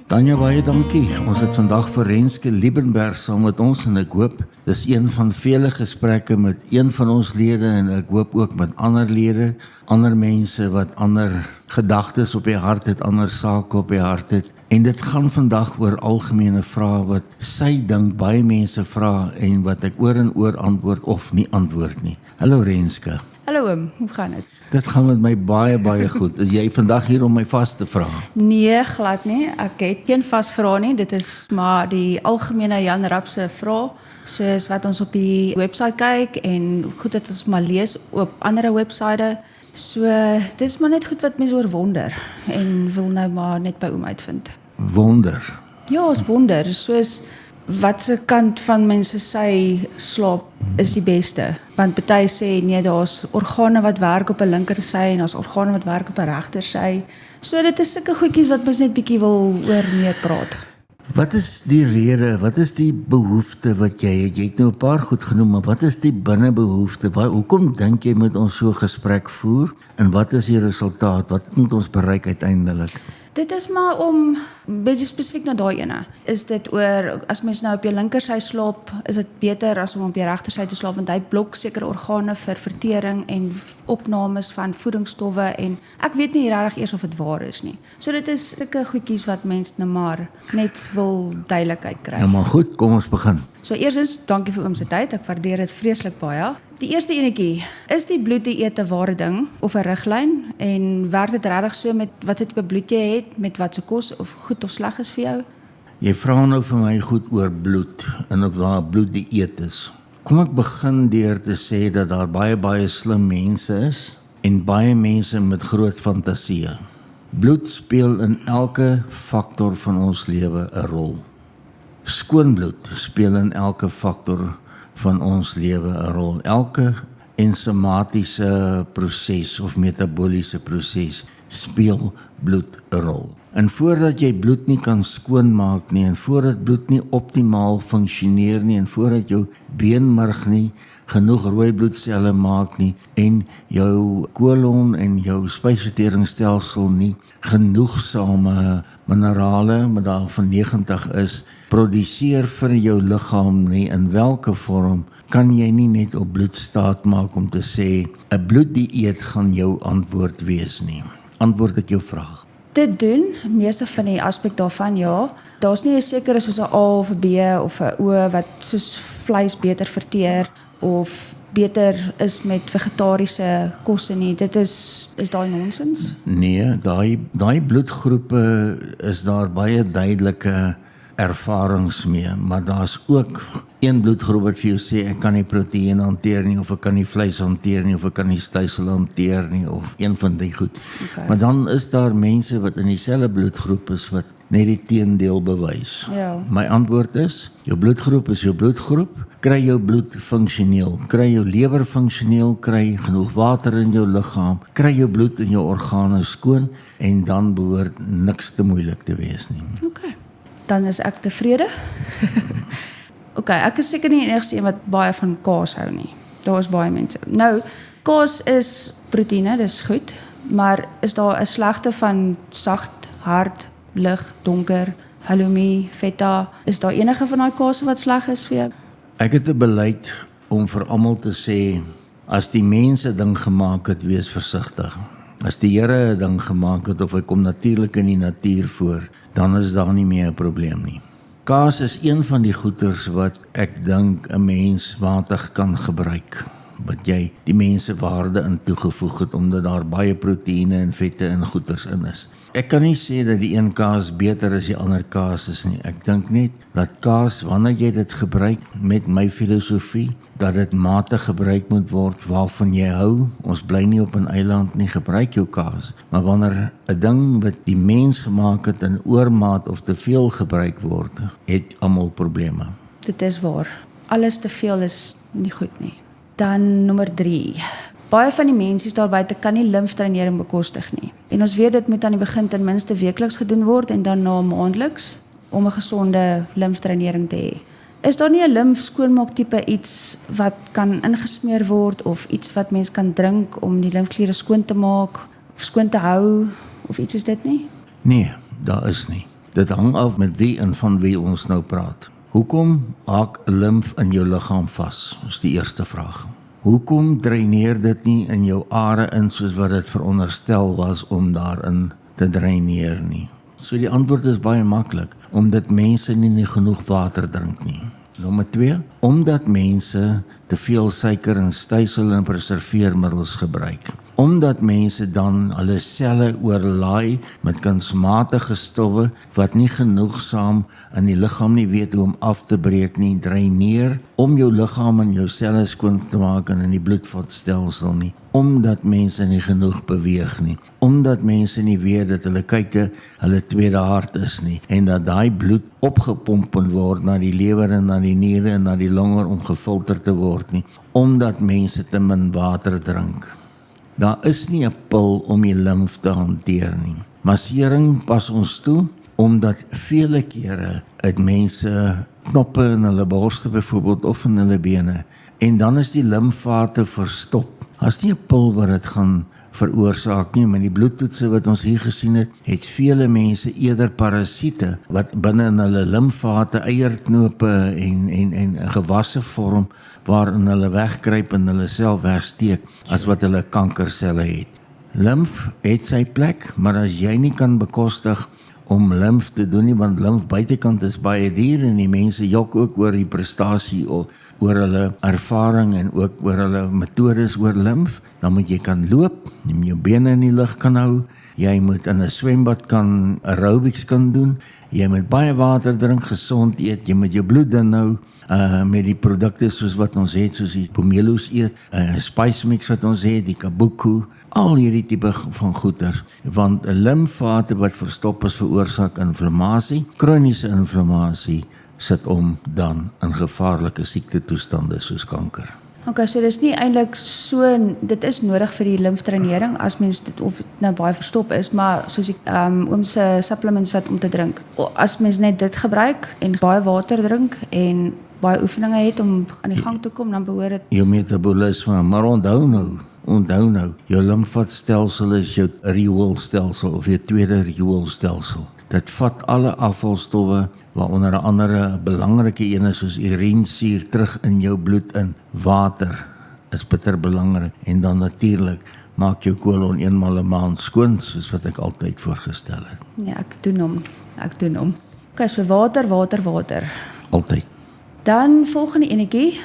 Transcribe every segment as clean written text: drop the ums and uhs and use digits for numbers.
Tanya, baie dankie. Ons het vandag vir Renske Liebenberg saam met ons en ek hoop dis een van vele gesprekke met een van ons lede en ek hoop ook met ander lede, ander mense wat ander gedagtes op die hart het, ander sake op die hart het. En dit gaan vandag oor algemene vrae wat sy dink baie mense vra en wat ek oor en oor antwoord of nie antwoord nie. Hallo Renske. Hallo oom, hoe gaan dit? Dit gaan met my baie goed. Is jy vandag hier om my vas te vra? Nee, glad nie. Ek het geen vas vrae nie. Dit is maar die algemene Jan Rapp se vrae, soos wat ons op die webwerf kyk en goed dat ons maar lees op ander webwerwe. So, dit is maar net goed wat mense oor wonder en wil nou maar net by oom uitvind. Wonder. Ja, ons wonder, soos watse kant van mense sy slaap is die beste. Want party sê nee, daar's organe wat werk op 'n linker sy en daar's organe wat werk op 'n regter sy. So dit is sulke goedjies wat mens net bietjie wil oor meer praat. Wat is die rede, wat is die behoefte wat jy het? Jy het nou 'n paar goed genoem, maar wat is die binnebehoefte? Hoekom dink jy moet ons so gesprek voer? En wat is die resultaat? Wat moet ons bereik uiteindelik? Dit is maar om, beetje spesifiek na daai ene, is dit oor, as mens nou op jou linkersy slaap, is dit beter as om op jou regtersy te slaap, want hy blok sekere organe vir vertering en opnames van voedingsstowwe en ek weet nie regtig eers of dit waar is nie. So dit is sulke goedjies wat mense nou maar net wil duidelikheid kry. Ja, maar goed, kom ons begin. So eerstens, dankie vir oom se tyd, ek waardeer dit vreeslik baie. Die eerste enetjie, is die bloeddieet 'n ware ding of 'n riglyn en werk dit regtig so met wat se tipe bloed jy het, met wat se kos of goed of sleg is vir jou? Jy vra nou vir my goed oor bloed en of daar 'n bloeddieet is. Kom ek begin deur te sê dat daar baie slim mense is en baie mense met groot fantasieë. Bloed speel in elke faktor van ons lewe 'n rol. Skoon bloed speel in elke faktor van ons lewe 'n rol. Elke ensomatiese proses of metaboliese proses speel bloed 'n rol. En voordat jy bloed nie kan skoonmaak nie en voordat bloed nie optimaal funksioneer nie en voordat jou beenmerg nie genoeg rooi bloedselle maak nie en jou kolon en jou spysverteringsstelsel nie genoegsame minerale, met daarvan 90 is, produseer vir jou liggaam nie, in watter vorm kan jy nie net op bloed staat maak om te sê 'n bloeddieet gaan jou antwoord wees nie. Antwoord ek jou vraag. Dit doen, meeste van die aspek daarvan ja. Daar's nie 'n sekere soos 'n A of 'n B of 'n O wat soos vleis beter verteer of beter is met vegetariese kosse nie. Dit is daai nonsens? Nee, daai bloedgroepe is daar baie duidelike ervarings mee, maar daar's ook een bloedgroep wat vir jou sê ek kan nie proteïen hanteer nie of ek kan nie vleis hanteer nie of ek kan nie stysel hanteer nie of een van die goed. Okay. Maar dan is daar mense wat in dieselfde bloedgroep is wat net die teendeel bewys. Ja. My antwoord is, jou bloedgroep is jou bloedgroep, kry jou bloed funksioneel, kry jou lewer funksioneel, kry genoeg water in jou liggaam, kry jou bloed in jou organe skoon en dan behoort niks te moeilik te wees nie. Okay. Dan is ek tevrede. Okay, ek is seker nie die enigste een wat baie van kaas hou nie. Daar is baie mense. Nou, kaas is proteïene, dis goed, maar is daar 'n slegte van sagt, hard, lig, donker, halloumi, feta? Is daar enige van daai kaas wat sleg is vir jou? Ek het 'n beleid om vir almal te sê, as die mense ding gemaak het, wees versigtig. As die Here 'n ding gemaak het of hy kom natuurlik in die natuur voor, dan is daar nie meer 'n probleem nie. Kaas is een van die goeders wat ek dink 'n mens matig kan gebruik, wat jy die mense waarde in toegevoeg het, omdat daar baie proteïene en vette en goeders in is. Ek kan nie sê dat die een kaas beter as die ander kaas is nie. Ek dink net dat kaas, wanneer jy dit gebruik met my filosofie, dat dit matig gebruik moet word waarvan jy hou. Ons bly nie op 'n eiland nie, gebruik jou kaas. Maar wanneer 'n ding wat die mens gemaak het in oormaat of te veel gebruik word, het almal probleme. Dit is waar. Alles te veel is nie goed nie. Dan nommer 3. Baie van die mense daar buite kan nie limftrainering bekostig nie. En ons weet dit moet aan die begin ten minste weekliks gedoen word en dan na maandeliks om 'n gesonde limftrainering te hê. Is daar nie 'n limfskoonmaak tipe iets wat kan ingesmeer word of iets wat mens kan drink om die limfkliere skoon te maak of skoon te hou of iets is dit nie? Nee, daar is nie. Dit hang af met wie en van wie ons nou praat. Hoekom haak limf in jou liggaam vas? Is die eerste vraag. Hoekom dreineer dit nie in jou are in soos wat dit veronderstel was om daarin te dreineer nie? So die antwoord is baie maklik, omdat mense nie genoeg water drink nie. Nommer 2, omdat mense te veel suiker en stysel en preserveermiddels gebruik. Omdat mense dan hulle selle oorlaai met kunsmatige stowwe wat nie genoegsaam in die liggaam nie weet hoe om af te breek nie, dreineer om jou liggaam en jou selle skoon te maak en in die bloedvatstelsel nie. Omdat mense nie genoeg beweeg nie. Omdat mense nie weet dat hulle kuite hulle tweede hart is nie. En dat daai bloed opgepomp word na die lewer en na die niere en na die longe om gefilter te word nie. Omdat mense te min water drink. Daar is nie 'n pil om die limf te hanteer nie. Massering pas ons toe, omdat vele kere het mense knoppe in hulle borste byvoorbeeld of in hulle bene, en dan is die limfvate verstop. As nie 'n pil wat dit gaan veroorsaak nie, maar die bloedtoetse wat ons hier gesien het vele mense eerder parasiete wat binne in hulle limfvate eierknope en gewasse vorm waarin hulle wegkruip en hulle self wegsteek as wat hulle kankerselle het. Limf het sy plek, maar as jy nie kan bekostig om limf te doen nie, want limf buitekant is baie duur en die mense jok ook oor die prestasie oor hulle ervaring en ook oor hulle metodes oor limf, dan moet jy kan loop, jy moet jou bene in die lug kan hou, jy moet in 'n swembad kan aerobics kan doen, jy moet baie water drink, gesond eet, jy moet jou bloed dun hou, met die produkte soos wat ons het, soos die pomelos eet, spice mix wat ons het, die kabuku, al hierdie tipe van goeders, want 'n limfvate wat verstop is veroorsaak inflammasie, kroniese inflammasie, sit om dan in gevaarlike siektetoestande soos kanker. Okay, so dis nie eintlik so, dit is nodig vir die limfdreinering as mens dit of dit nou baie verstop is, maar soos ek oom se supplements wat om te drink. As mens net dit gebruik en baie water drink en baie oefeninge het om aan die gang te kom, dan behoort dit jou metabolisme, maar onthou nou, jou limfvatstelsel is jou rioolstelsel of jou tweede rioolstelsel. Dit vat alle afvalstowwe, waaronder andere belangrike ene soos urinesuur terug in jou bloed in. Water is bitter belangrik en dan natuurlik maak jou kolon eenmal 'n maand skoon, soos wat ek altyd voorgestel het. ja, ek doen hom. Okay, so water. Altyd. Dan volgende enetjie,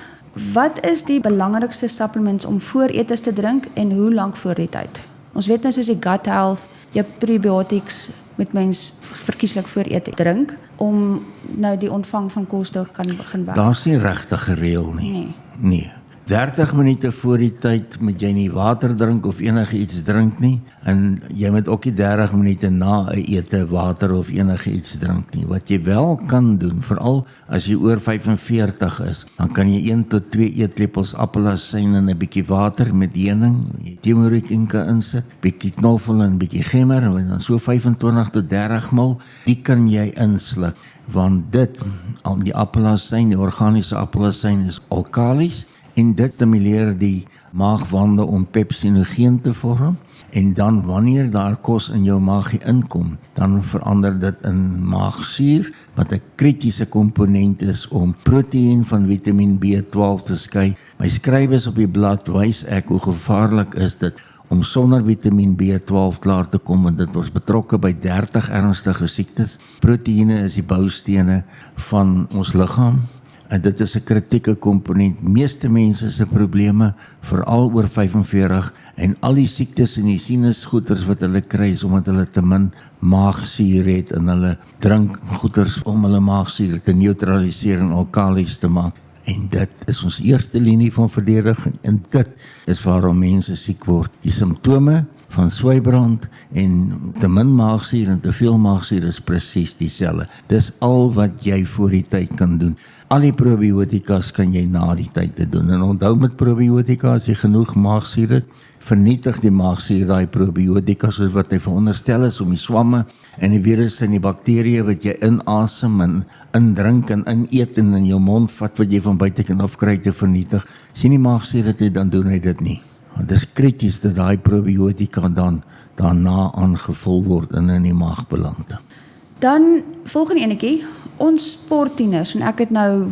wat is die belangrikste supplements om voor etes te drink en hoe lank voor die tyd? Ons weet nou soos die gut health, jou prebiotics moet mens verkieslik voor ete drink om nou die ontvang van kos te kan begin werk. Daar's nie regtig gereël nie. Nee. 30 minute voor die tyd moet jy nie water drink of enige iets drink nie, en jy moet ook nie 30 minute na 'n ete water of enige iets drink nie. Wat jy wel kan doen, veral as jy oor 45 is, dan kan jy 1 tot 2 eetlepels appelasyn in 'n bietjie water met heuning, turmeric insit, bietjie knoffel en bietjie gemmer, en dan so 25 tot 30 ml, die kan jy insluk, want dit, die appelasyn, die organiese appelasyn is alkalies, en dit stimuleer die maagwande om pepsinogeen te vorm, en dan wanneer daar kos in jou maagie inkom, dan verander dit in maagsuur, wat 'n kritiese komponent is om proteïen van Vitamiin B12 te skei. My skrywes op die blad wys ek hoe gevaarlik is dit om sonder Vitamiin B12 klaar te kom, en dit was betrokke by 30 ernstige siektes. Proteïene is die boustene van ons liggaam, en dit is 'n kritieke komponent. Meeste mense se probleme, veral oor 45, en al die siektes en die sinusgoeters wat hulle kry, is omdat hulle te min maagsuur het, en hulle drink goeters om hulle maagsuur te neutraliseer en alkalies te maak. En dit is ons eerste linie van verdediging, en dit is waarom mense siek word. Die simptome van swybrand en te min maagsuur en te veel maagsuur is presies dieselfde. Dis al wat jy voor die tyd kan doen. Al die probiotikas kan jy na die tyd te doen. En onthou met probiotika, as jy genoeg maagsuur het, vernietig die maagsuur daai probiotika soos wat hy veronderstel is om die swamme en die virusse en die bakterieë wat jy inasem en indrink en ineet en in jou mond vat wat jy van buitekant af kry te vernietig. As jy nie maagsuur het, dan doen hy dit nie. Want dit is krities dat daai probiotika dan daarna aangevul word en in die maag beland. Dan volgende enetjie, ons sporttieners en ek het nou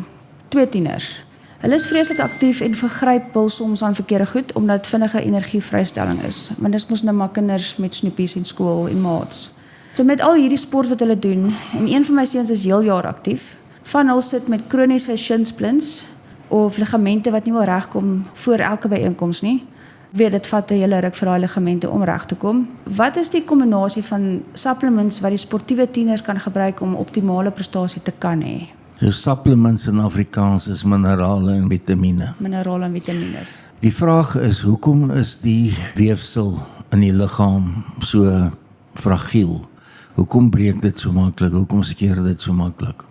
2 tieners. Hulle is vreeslik aktief en vergryp hul soms aan verkeerde goed omdat vinnige energievrystelling is. Want dis mos nou maar kinders met snoepies en skool en maats. So met al hierdie sport wat hulle doen, en een van my seuns is heel jaar aktief. Van hulle sit met kroniese shinsplints of ligamente wat nie wil regkom voor elke byeenkoms nie. Ek weet dit vat 'n hele ruk vir daai ligamente om reg te kom. Wat is die kombinasie van supplements wat die sportiewe tieners kan gebruik om optimale prestasie te kan hê? So supplements in Afrikaans is minerale en vitamiene. Minerale en vitamiene. Die vraag is, hoekom is die weefsel in die liggaam so fragiel? Hoekom breek dit so maklik? Hoekom skeer dit so maklik?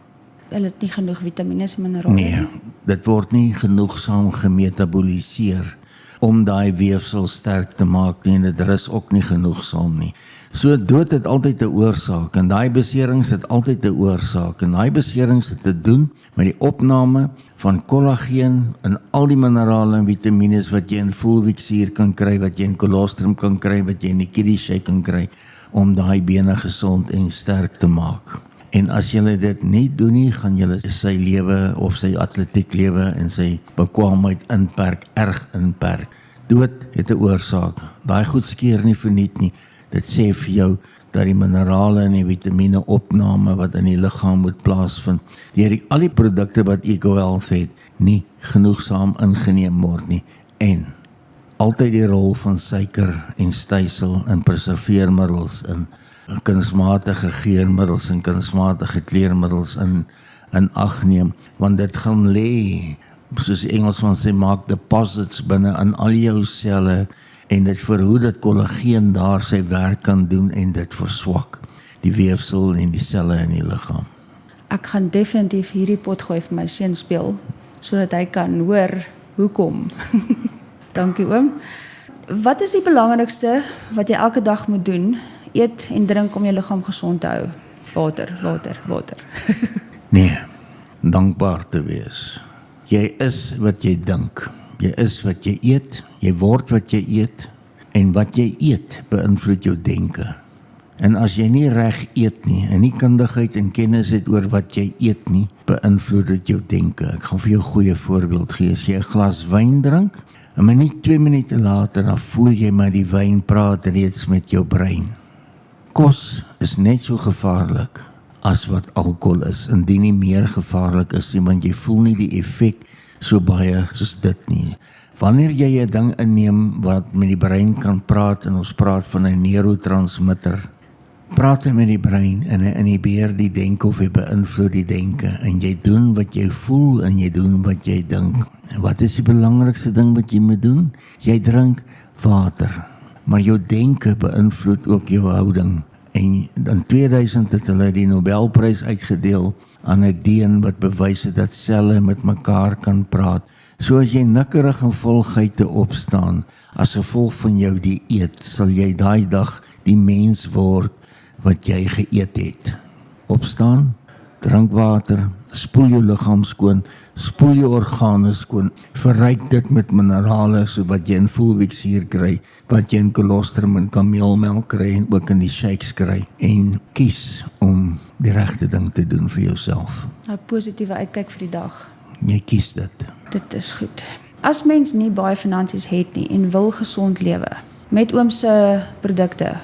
Hulle het nie genoeg vitamiene en minerale. Nee, dit word nie genoegsaam gemetaboliseer om daai weefsel sterk te maak nie, en dit is ook nie genoegsaam nie. So dood het altyd 'n oorsaak en daai beserings het altyd 'n oorsaak en daai beserings het te doen met die opname van kollageen en al die minerale en vitamiene wat jy in voelwieksuur kan kry, wat jy in kolostrum kan kry, wat jy in die kiddie shake kan kry om daai bene gesond en sterk te maak. En as jy dit nie doen nie, gaan jy sy lewe of sy atletiek lewe en sy bekwaamheid erg inperk. Dood het 'n oorsaak. Daai goed skeer nie verniet nie. Dit sê vir jou dat die minerale en die vitamiene opname wat in die liggaam moet plaasvind, deur al die produkte wat EcoHealth het, nie genoegsaam ingeneem word nie. En altyd die rol van suiker en stysel en preserveermiddels in kunsmatige geurmiddels en kunsmatige kleurmiddels in ag neem, want dit gaan lê, soos die Engelsman sê, maak deposits binne in al jou selle, en dit verhoed dat kollageen daar sy werk kan doen en dit verswak die weefsel en die selle in die liggaam. Ek gaan definitief hierdie pot gooi vir my seun speel, sodat hy kan hoor hoekom. Dankie oom. Wat is die belangrikste wat jy elke dag moet doen? Eet en drink om jou liggaam gesond te hou. Water. Nee, dankbaar te wees. Jy is wat jy dink. Jy is wat jy eet, jy word wat jy eet, en wat jy eet beïnvloed jou denke. En as jy nie reg eet nie, en nie kundigheid en kennis het oor wat jy eet nie, beïnvloed dit jou denke. Ek gaan vir jou 'n goeie voorbeeld gee. As jy 'n glas wyn drink, en maar nie 2 minute later, dan voel jy maar die wyn praat reeds met jou brein. Kos is net so gevaarlik as wat alkohol is, indien nie meer gevaarlik is nie, want jy voel nie die effek so baie soos dit nie. Wanneer jy 'n ding inneem wat met die brein kan praat, en ons praat van 'n neurotransmitter, praat hy met die brein en hy inhibeer die denke of hy beïnvloed die denke, en jy doen wat jy voel en jy doen wat jy dink. En wat is die belangrikste ding wat jy moet doen? Jy drink water, maar jou denke beïnvloed ook jou houding. En in 2000 het hulle die Nobelprys uitgedeel aan 'n deen wat bewys het dat selle met mekaar kan praat. So as jy nikkerig en vol geite opstaan, as gevolg van jou dieet, sal jy daai dag die mens word wat jy geëet het. Opstaan, drink water, spoel jou liggaam skoon, spoel jou organe skoon, verryk dit met minerale, so wat jy in voelwieksuur kry, wat jy in kolostrum en kameelmelk kry, en ook in die shakes kry, en kies om die regte ding te doen vir jouself. 'n Positiewe uitkyk vir die dag. Jy kies dit. Dit is goed. As mens nie baie finansies het nie en wil gesond lewe, met oom se produkte,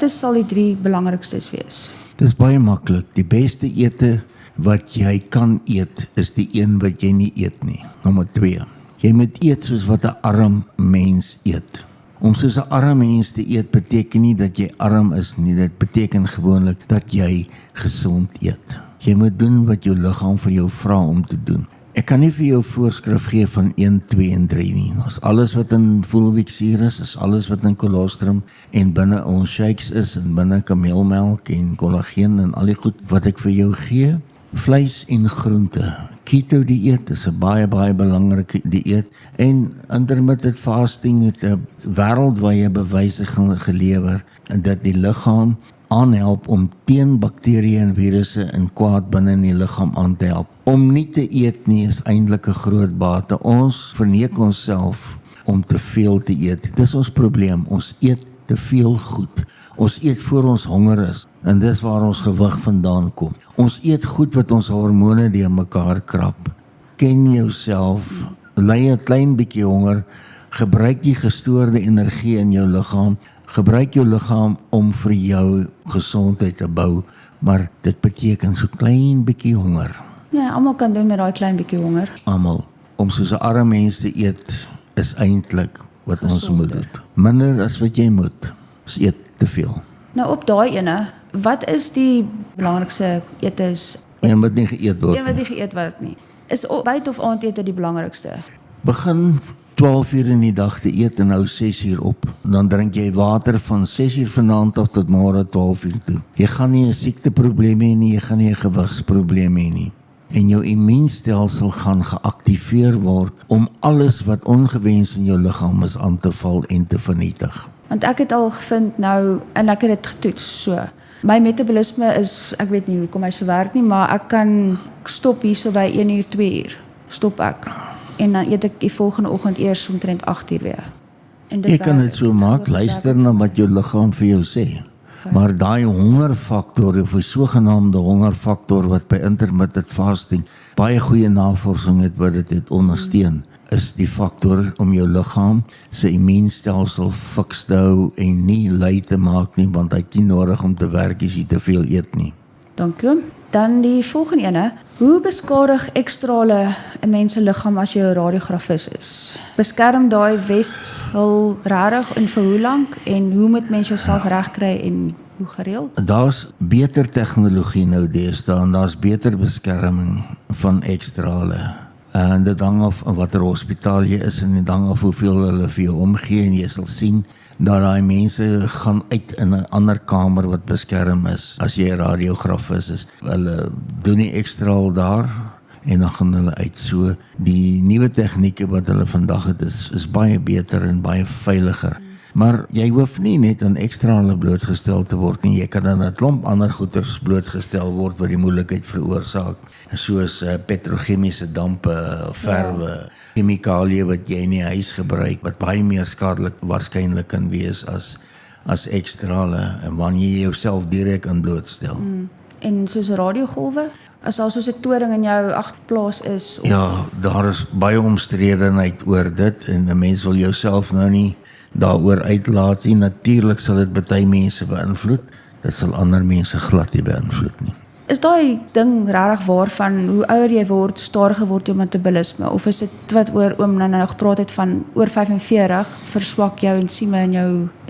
sal die 3 belangrikstes wees? Dit is baie maklik. Die beste ete wat jy kan eet, is die een wat jy nie eet nie. Nommer 2. Jy moet eet soos wat 'n arm mens eet. Om soos 'n arm mens te eet beteken nie dat jy arm is nie, dit beteken gewoonlik dat jy gesond eet. Jy moet doen wat jou liggaam vir jou vra om te doen. Ek kan nie vir jou voorskrif gee van 1, 2 en 3 nie. As alles wat in voelwieksuur is alles wat in kolostrum en binne ons shakes is, en binne kameelmelk en kollageen en al die goed wat ek vir jou gee, vleis en groente. Keto dieet is 'n baie belangrike dieet, en intermittent fasting het 'n wêreldwye bewyse gelewer en dat die liggaam aanhelp om teen bakterieë en virusse en kwaad binne in die liggaam aan te help. Om nie te eet nie is eintlik 'n groot bate. Ons verneek onsself om te veel te eet. Dit is ons probleem. Ons eet te veel goed. Ons eet voor ons honger is en dis waar ons gewig vandaan kom. Ons eet goed wat ons hormone deur mekaar krap. Ken jouself, ly 'n klein bietjie honger, gebruik die gestoorde energie in jou liggaam, gebruik jou liggaam om vir jou gesondheid te bou, maar dit beteken so klein bietjie honger. Ja, almal kan doen met daai klein bietjie honger. Almal, om soos 'n arme mens te eet, is eintlik wat ons Gesonder. moet doen. Minder as wat jy moet, is eet te veel. Nou op daai ene, wat is die belangrikste eetes? En wat nie geëet word Een wat nie. nie geëet word nie. Is byt of aandete die belangrikste? Begin 12 uur in die dag te eet en hou 6 uur op. Dan drink jy water van 6 uur vanaand af tot môre 12 uur toe. Jy gaan nie 'n siekteprobleem hê nie, jy gaan nie 'n gewigsprobleem hê nie. En jou immuunstelsel gaan geaktiveer word om alles wat ongewens in jou liggaam is aan te val en te vernietig. Want ek het al gevind nou, en ek het dit getoets so. My metabolisme is, ek weet nie hoekom hy so werk nie, maar ek kan stop hierso by 1 uur, 2 uur. Stop ek. En dan eet ek die volgende oggend eers omtrent 8 uur weer. En Jy kan werk. dit so maak, luister na wat jou liggaam vir jou sê. Maar daai hongerfaktor of 'n sogenaamde hongerfaktor wat by intermittent fasting baie goeie navorsing het wat dit ondersteun, is die faktor om jou liggaam se immuunstelsel fiks te hou en nie lui te maak nie, want hy het nie nodig om te werk as jy te veel eet nie. Dankie. Dan die volgende ene. Hoe beskadig ekstrale 'n mens se liggaam as jy 'n radiografis is? Beskerm daai west hul regtig en vir hoe lank en hoe moet mens jouself regkry en hoe gereeld? Daar's beter tegnologie nou deesdae en daar's beter beskerming van ekstrale. En dit hang af van watter hospitaal jy is en dit hang af hoeveel hulle vir jou omgee en jy sal sien dat daai mense gaan uit in 'n ander kamer wat beskerm is as jy 'n radiografis is. Hulle doen nie ekstraal daar en dan gaan hulle uit. So die nuwe tegnieke wat hulle vandag het is baie beter en baie veiliger. Maar jy hoef nie net aan ekstrale blootgestel te word nie, jy kan aan 'n klomp ander goeters blootgestel word wat die moeilikheid veroorsaak, soos petrochemiese dampe, verwe, chemikalieë wat jy in die huis gebruik wat baie meer skadelik waarskynlik kan wees as ekstrale en wanneer jy jouself direk aan blootstel. En soos radiogolwe, as daar soos 'n toring in jou agterplaas is of Ja, daar is baie omstredenheid oor dit en 'n mens wil jouself nou nie daaroor uitlaat nie. Natuurlik sal dit baie mense beïnvloed. Dit sal ander mense glad nie beïnvloed nie. is daai ding regtig waar van hoe ouer jy word, stadiger word jou metabolisme of is dit wat oom nou gepraat het van oor 45 verswak jou ensieme in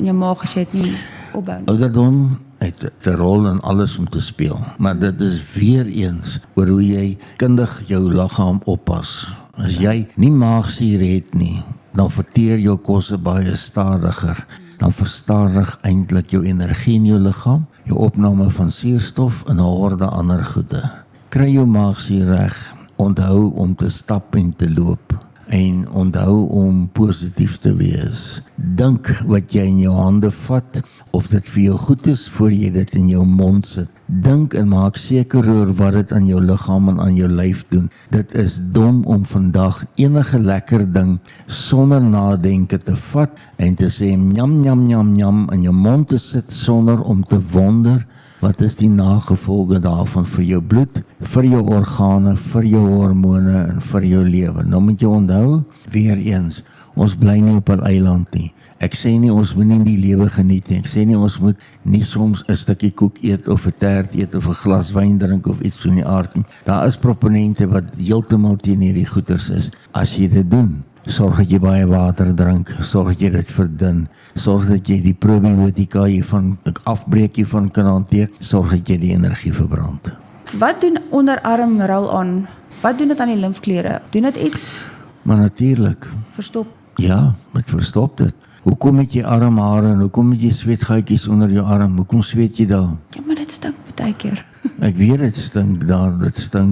jou maag as jy dit nie opbou nie. Ouderdom het 'n rol in alles om te speel, maar dit is weer eens oor hoe jy kundig jou liggaam oppas. As jy nie maagsuur het nie, dan verteer jou kosse baie stadiger. Dan verstadig eintlik jou energie in jou liggaam, jou opname van suurstof en 'n horde ander goede. Kry jou maagsuur reg, onthou om te stap en te loop en onthou om positief te wees. Dink wat jy in jou hande vat, of dit vir jou goed is voor jy dit in jou mond sit. Dink en maak seker oor wat dit aan jou liggaam en aan jou lyf doen. Dit is dom om vandag enige lekker ding sonder nadenke te vat en te sê njam njam njam njam in jou mond te sit sonder om te wonder wat is die nagevolge daarvan vir jou bloed, vir jou organe, vir jou hormone en vir jou lewe. Nou moet jy onthou, weer eens, ons bly nie op 'n eiland nie. Ek sê nie ons moet nie die lewe geniet nie. Ek sê nie ons moet nie soms 'n stukkie koek eet of 'n tert eet of 'n glas wyn drink of iets van die aard nie. Daar is proponente wat heeltemal teen hierdie goeters is. As jy dit doen, sorg dat jy baie water drink, sorg dat jy dit verdun, sorg dat jy die probiotika hiervan afbreek hiervan kan hanteer, sorg dat jy die energie verbrand. Wat doen onderarm roll-on? Wat doen dit aan die limfkliere? Doen dit iets Maar natuurlik, verstop? ja, met verstop dit. Hoekom het jy armhare en hoekom het jy sweetgaatjies onder jou arm? Hoekom sweet jy daar? Ja, maar dit stink baie keer. Ek weet dit stink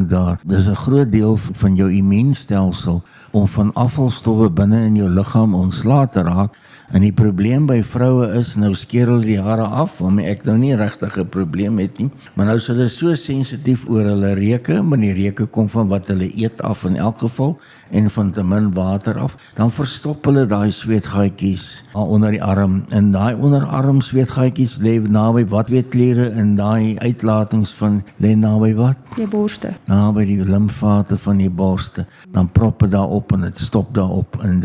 daar. Dis 'n groot deel van jou immuunstelsel om van afvalstowwe binne in jou liggaam ontslae te raak En die probleem by vroue is, nou skeer hulle die hare af, waarmee ek nou nie regtig 'n probleem het nie, maar nou is hulle so sensitief oor hulle reuke, maar die reuke kom van wat hulle eet af in elk geval, en van te min water af, dan verstop hulle daai sweetgaatjies onder die arm, en daai onderarm sweetgaatjies lê naby wat wetkliere, en daai uitlatings van lê naby wat? Jou borste. Naby die limfate van die borste, dan prop dit daarop en dit stop daarop, en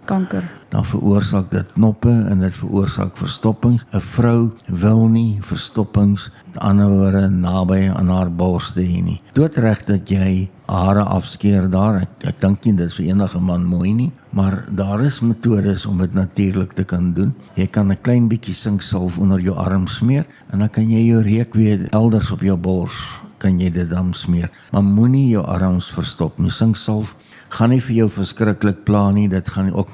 Kanker. dan veroorsaak dit knoppe en dit veroorsaak verstoppings. 'n Vrou wil nie verstoppings, met ander woorde naby aan haar borste hê nie. Doodreg dat jy hare afskeer daar. Ek dink nie dit is vir enige man mooi nie, maar daar is metodes om dit natuurlik te kan doen. Jy kan 'n klein bietjie sinksalf onder jou arm smeer en dan kan jy jou reuk weer elders op jou bors kan jy dit dan smeer. Maar moenie jou arms verstop nie. Sinksalf gaan nie vir jou verskriklik pla nie, dit gaan ook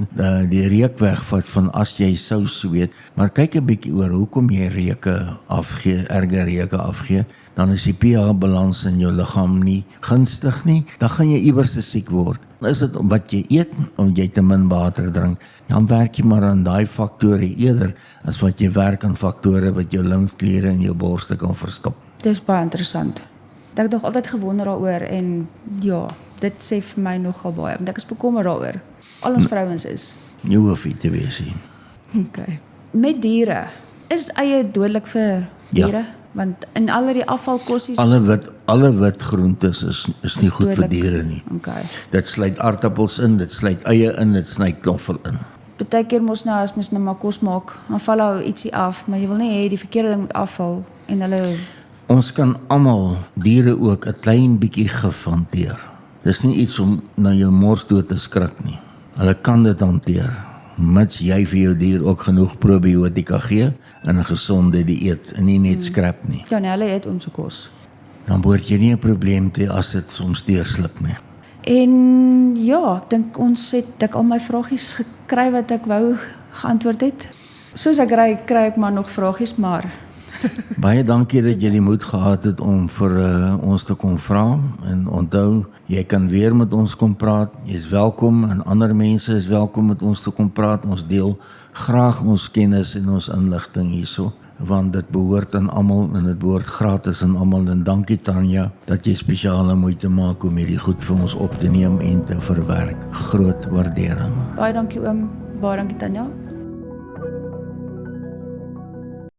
die reuk wegvat van as jy sou sweet, maar kyk 'n bietjie oor hoekom jy reuke afgee, erge reuke afgee, dan is die pH-balans in jou liggaam nie gunstig nie, dan gaan jy iewers te siek word. Is dit om wat jy eet, om jy te min water drink, dan werk jy maar aan daai faktore eerder, as wat jy werk aan faktore wat jou limfkliere en jou borste kan verstop. Dis baie interessant. Ek het nog altyd gewonder daaroor en ja, dit sê vir my nogal baie, want ek is bekommerd daaroor. Al ons vrouens is. Jy hoef nie te wees nie. Okay. Met diere, is eie dodelik vir diere? Want in al die afvalkossies Alle wit groentes is nie goed vir dodelik. diere nie. Okay. Dit sluit aardappels in, dit sluit eie in, dit sluit knoffel in. Partykeer mos nou as mens nou maar kos maak, dan val daar ietsie af, maar jy wil nie hê die verkeerde ding moet afval en hulle Ons kan almal diere ook 'n klein bietjie gif hanteer. Dis nie iets om na jou mors dood te skrik nie. Hulle kan dit hanteer, mits jy vir jou dier ook genoeg probiotika gee en 'n gesonde dieet en nie net skrap nie. ja, nee, hulle eet ons kos. Dan behoort jy nie 'n probleem te as dit soms deurslip nie. En ja, ek dink ons het al my vragies gekry wat ek wou geantwoord het. Soos ek kry ek maar nog vragies, maar Baie dankie dat jy die moed gehad het om vir ons te kom vra, en onthou, jy kan weer met ons kom praat, jy is welkom en ander mense is welkom met ons te kom praat. Ons deel graag ons kennis en ons inligting hierso, want dit behoort aan almal en dit behoort gratis aan almal. En dankie Tanya dat jy spesiale moeite maak om hierdie goed vir ons op te neem en te verwerk. Groot waardering. baie dankie oom, baie dankie Tanya.